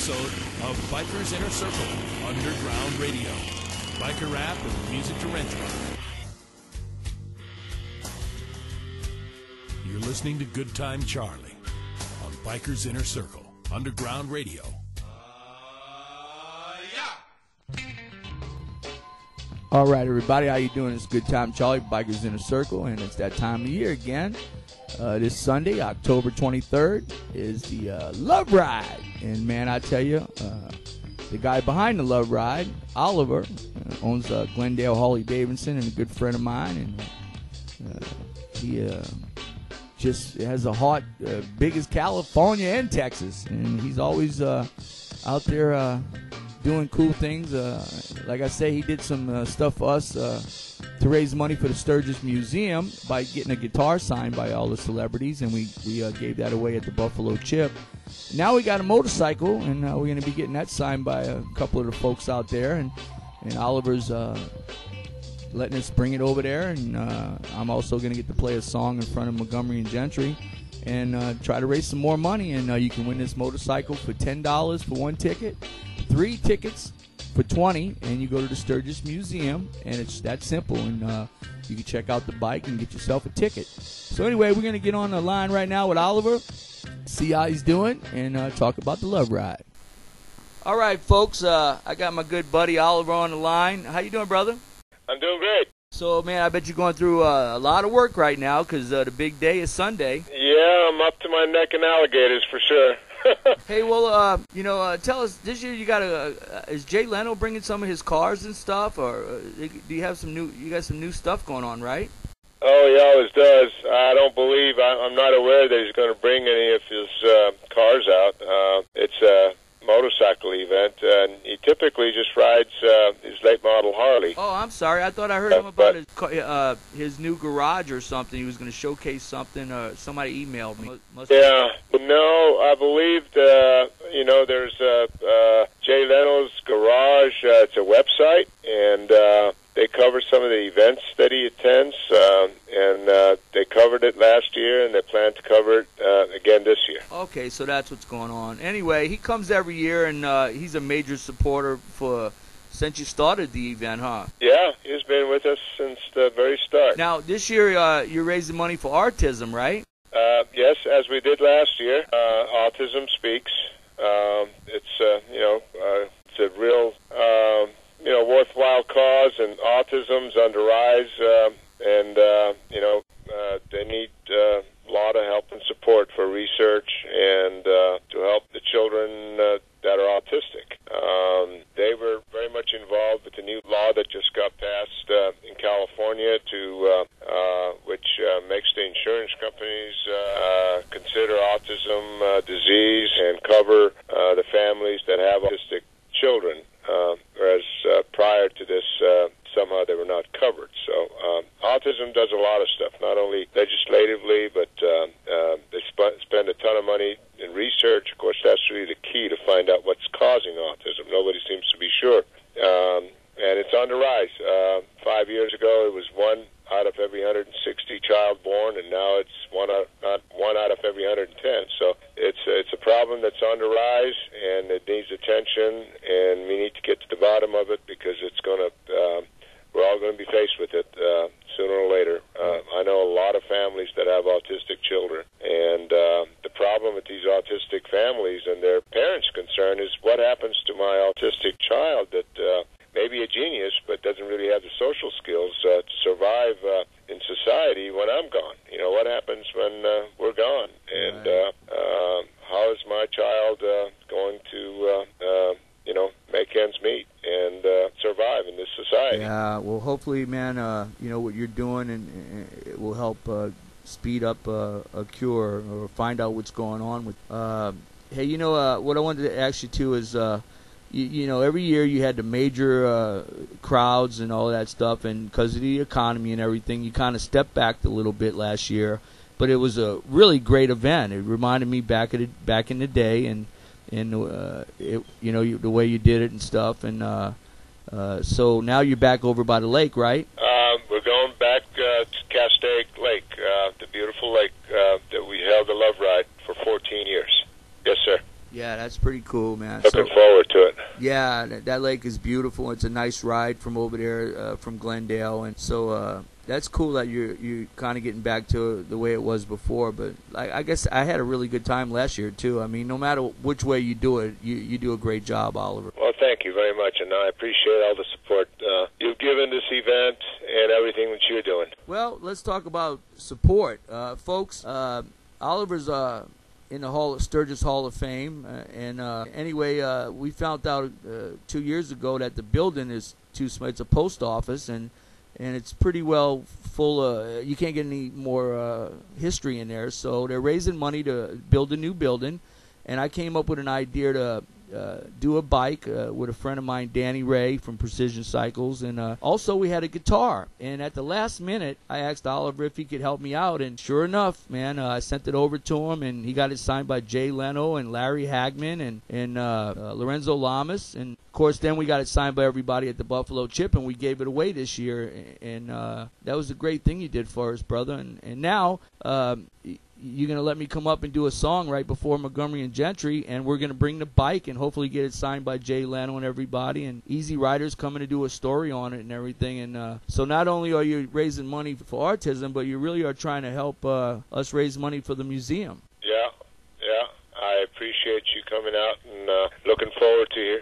episode of Bikers Inner Circle Underground Radio. Biker rap and music to rent from. You're listening to Good Time Charlie on Bikers Inner Circle Underground Radio. All right, everybody, how you doing? It's Good Time Charlie, Bikers Inner Circle, and it's that time of year again. This Sunday, October 23rd, is the Love Ride. And, man, I tell you, the guy behind the Love Ride, Oliver, owns Glendale Harley-Davidson and a good friend of mine. And he just has a heart big as California and Texas. And he's always out there doing cool things. Like I say, he did some stuff for us to raise money for the Sturgis Museum by getting a guitar signed by all the celebrities, and we gave that away at the Buffalo Chip. Now we got a motorcycle, and we're going to be getting that signed by a couple of the folks out there, and Oliver's letting us bring it over there, and I'm also going to get to play a song in front of Montgomery and Gentry and try to raise some more money, and you can win this motorcycle for $10 for one ticket, 3 tickets for $20, and you go to the Sturgis Museum, and it's that simple, and you can check out the bike and get yourself a ticket. So anyway, we're going to get on the line right now with Oliver, see how he's doing, and talk about the Love Ride. All right, folks, I got my good buddy Oliver on the line. How you doing, brother? I'm doing great. So, man, I bet you're going through a lot of work right now because the big day is Sunday. Yeah, I'm up to my neck in alligators for sure. Hey, well, tell us, this year you got is Jay Leno bringing some of his cars and stuff, or do you have you got some new stuff going on, right? Oh, he always does. I'm not aware that he's going to bring any of his cars out. It's a motorcycle event, and he typically just rides his late model Harley. Oh, I'm sorry. I thought I heard him about his new garage or something. He was going to showcase something. Somebody emailed me. No, I believe there's Jay Leno's Garage. It's a website, and they cover some of the events that he attends, and they covered it last year, and they plan to cover it again this year. Okay, so that's what's going on. Anyway, he comes every year, and he's a major supporter since you started the event, huh? Yeah, he's been with us since the very start. Now, this year you're raising money for autism, right? Yes, as we did last year. Autism Speaks. It's a real worthwhile cause, and autism's on the rise, and they need a lot of help and support for research and to help the children that are autistic. They were very much involved with the new law that just got passed in California which makes the insurance companies consider autism disease and cover the families that have autistic children, whereas prior to this, somehow they were not covered. So autism does a lot of stuff, not only legislatively, but they spend a ton of money in research. Of course, that's really the key to find out what's causing autism. Nobody seems to be sure. And it's on the rise. 5 years ago, it was 1 out of every 160 child born, and now it's 1 out of every 110. So it's a problem that's on the rise, and it needs attention, and we need to get to the bottom of it because it's going to. We're all going to be faced with it sooner or later. I know a lot of families that have autistic children, and the problem with these autistic families and their parents' concern is what happens to my autistic child that may be a genius but doesn't really have the social skills to survive in society when I'm gone. What happens when we're gone? And how is my child going to make ends meet and survive in this society? Yeah, well, hopefully, man, what you're doing, and it will help speed up a cure or find out what's going on with. Hey, what I wanted to ask you too is, every year you had the major crowds and all that stuff, and because of the economy and everything, you kind of stepped back a little bit last year. But it was a really great event. It reminded me back in the day, and the way you did it and stuff, and so now you're back over by the lake, right? We're going back to Castaic Lake, the beautiful lake that we held the Love Ride for 14 years. Yes, sir. Yeah, that's pretty cool, man. Looking forward to it. Yeah, that lake is beautiful. It's a nice ride from over there, from Glendale, and so that's cool that you're kind of getting back to the way it was before. But I guess I had a really good time last year too. I mean, no matter which way you do it, you do a great job, Oliver. Well, thank you very much, and I appreciate all the support you've given this event and everything that you're doing. Well, let's talk about support, folks. Oliver's in the Sturgis Hall of Fame, and anyway, we found out 2 years ago that the building is too small. It's a post office, and it's pretty well full of, you can't get any more history in there, so they're raising money to build a new building, and I came up with an idea to do a bike with a friend of mine, Danny Ray from Precision Cycles, and also we had a guitar. And at the last minute, I asked Oliver if he could help me out, and sure enough, man, I sent it over to him, and he got it signed by Jay Leno and Larry Hagman and Lorenzo Lamas, and of course then we got it signed by everybody at the Buffalo Chip, and we gave it away this year, and that was a great thing you did for us, brother. And now you're going to let me come up and do a song right before Montgomery and Gentry, and we're going to bring the bike and hopefully get it signed by Jay Leno and everybody, and Easy Riders coming to do a story on it and everything. And so not only are you raising money for autism, but you really are trying to help us raise money for the museum. Yeah. I appreciate you coming out, and looking forward to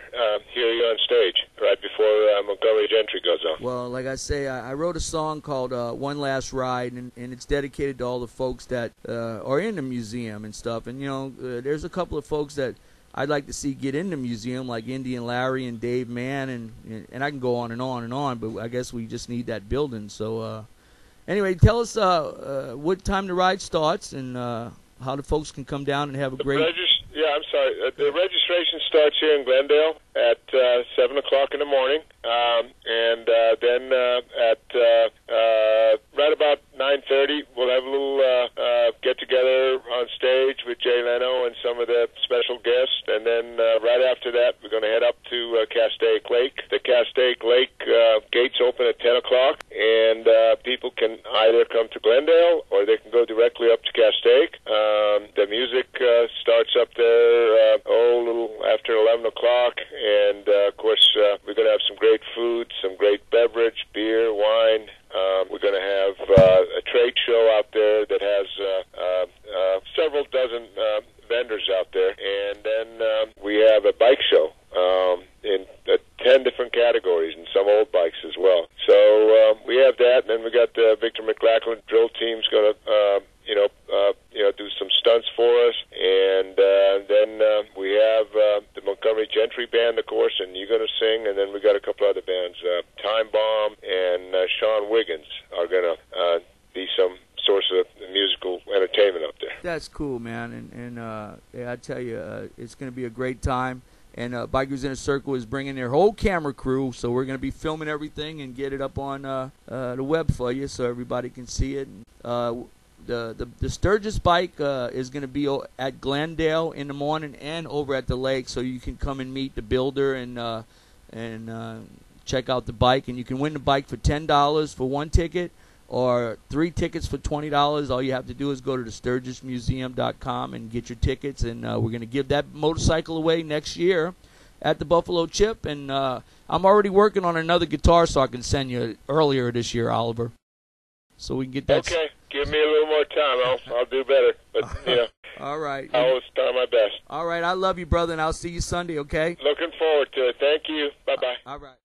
hear you on stage right before Montgomery Gentry goes on. Well, like I say, I wrote a song called One Last Ride, and it's dedicated to all the folks that are in the museum and stuff. And, you know, there's a couple of folks that I'd like to see get in the museum, like Indian Larry and Dave Mann, and I can go on and on and on, but I guess we just need that building. So anyway, tell us what time the ride starts and how the folks can come down and have a great... I'm sorry. The registration starts here in Glendale at 7 o'clock in the morning, and then at right about 9:30, we'll have a little get-together on stage with Jay Leno and some of the special guests, and then right after that, we're going to head up to Castaic Lake. The Castaic Lake gates open at 10 o'clock, and people can either come to Glendale or they can go directly up to Castaic. The music starts up there a little after 11 o'clock, and of course we're going to have some great food, some great beverage, beer, wine. We're going to have a trade show out there that has several dozen vendors out there, and then we have a bike show in 10 different categories and some old bikes as well. So we have that, and then we got the Victor McLachlan drill team's going to do some stunts for us, and then we have the Montgomery Gentry band, of course, and you're going to sing, and then we got a couple other bands. Time Bomb and Sean Wiggins are going to be some source of musical entertainment up there. That's cool, man, and yeah, I tell you, it's going to be a great time. And Bikers in a Circle is bringing their whole camera crew, so we're going to be filming everything and get it up on the web for you so everybody can see it. The Sturgis bike is going to be at Glendale in the morning and over at the lake, so you can come and meet the builder and check out the bike. And you can win the bike for $10 for one ticket or 3 tickets for $20. All you have to do is go to the SturgisMuseum.com and get your tickets. And we're going to give that motorcycle away next year at the Buffalo Chip. And I'm already working on another guitar so I can send you earlier this year, Oliver. So we can get that. Okay, give me a little more time. I'll do better. But all right. I'll always try my best. All right. I love you, brother, and I'll see you Sunday. Okay. Looking forward to it. Thank you. Bye bye. All right.